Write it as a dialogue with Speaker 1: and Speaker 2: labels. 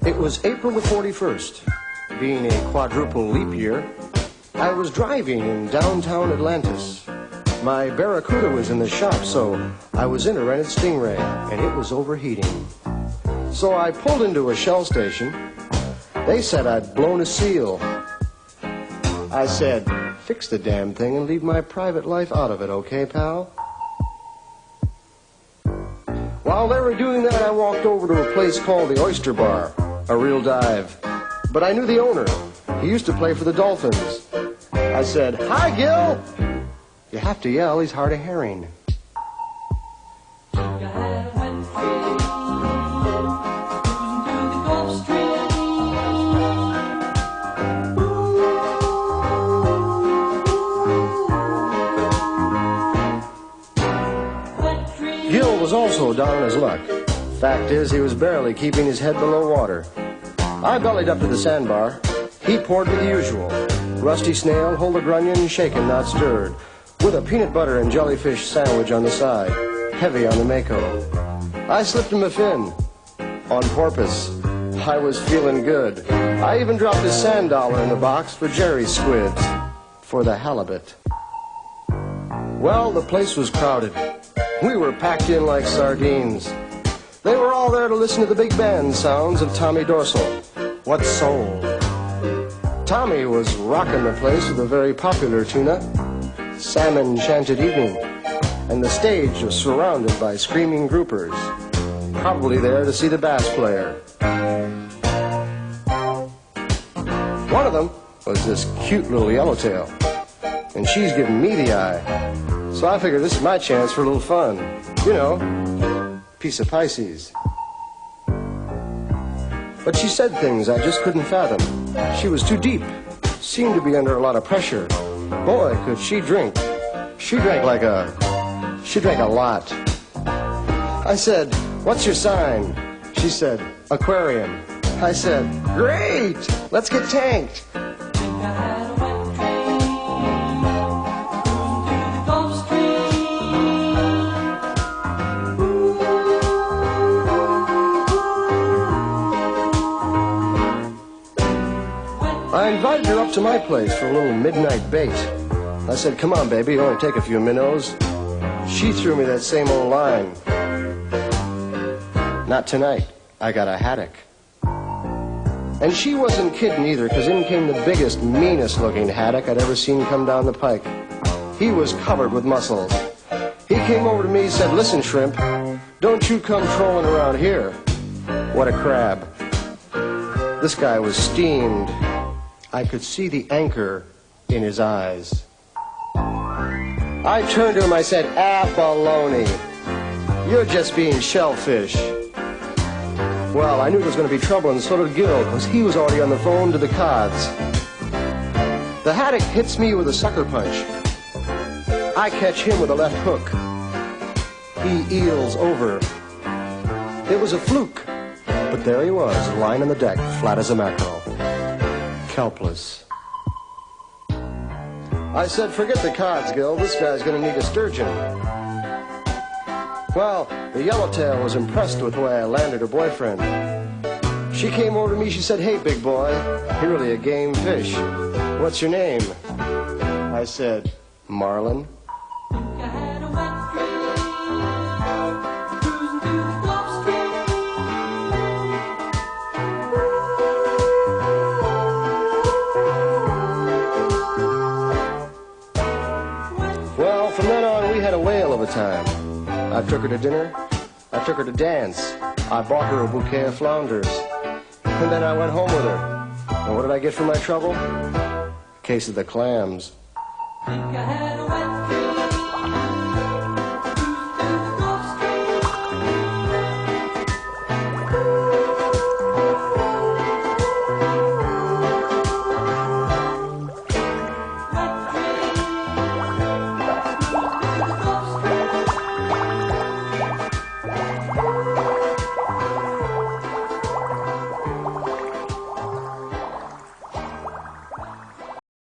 Speaker 1: It was April the 41st. Being a quadruple leap year, I was driving in downtown Atlantis. My Barracuda was in the shop, so I was in a rented Stingray, and it was overheating. So I pulled into a Shell station. They said I'd blown a seal. I said, fix the damn thing and leave my private life out of it, okay, pal? While they were doing that, I walked over to a place called the Oyster Bar, a real dive. But I knew the owner. He used to play for the Dolphins. I said, hi, Gil! You have to yell, he's hard of hearing. Gil was also down on his luck. Fact is, he was barely keeping his head below water. I bellied up to the sandbar. He poured me the usual. Rusty snail, hold a grunion, shaken, not stirred. With a peanut butter and jellyfish sandwich on the side. Heavy on the Mako. I slipped him a fin. On porpoise. I was feeling good. I even dropped a sand dollar in the box for Jerry's squids. For the halibut. Well, the place was crowded. We were packed in like sardines. They were all there to listen to the big band sounds of Tommy Dorsal. What soul! Tommy was rocking the place with a very popular tuna, Salmon Chanted Evening, and the stage was surrounded by screaming groupers, probably there to see the bass player. One of them was this cute little yellowtail, and she's giving me the eye. So I figured this is my chance for a little fun. You know, piece of Pisces. But she said things I just couldn't fathom. She was too deep, seemed to be under a lot of pressure. Boy, could she drink. She drank a lot. I said, what's your sign? She said, Aquarium. I said, great, let's get tanked. I invited her up to my place for a little midnight bait. I said, come on, baby, only take a few minnows. She threw me that same old line. Not tonight. I got a haddock. And she wasn't kidding either, because in came the biggest, meanest-looking haddock I'd ever seen come down the pike. He was covered with muscles. He came over to me and said, listen, shrimp, don't you come trolling around here. What a crab. This guy was steamed. I could see the anchor in his eyes. I turned to him, I said, baloney. You're just being shellfish. Well, I knew there was going to be trouble, and so did Gil, because he was already on the phone to the cods. The haddock hits me with a sucker punch. I catch him with a left hook. He eels over. It was a fluke, but there he was, lying on the deck, flat as a mackerel. Helpless. I said, forget the cods, Gil. This guy's going to need a sturgeon. Well, the yellowtail was impressed with the way I landed her boyfriend. She came over to me. She said, hey, big boy, you're really a game fish. What's your name? I said, Marlin. From then on, we had a whale of a time. I took her to dinner. I took her to dance. I bought her a bouquet of flounders. And then I went home with her. And what did I get for my trouble? A case of the clams.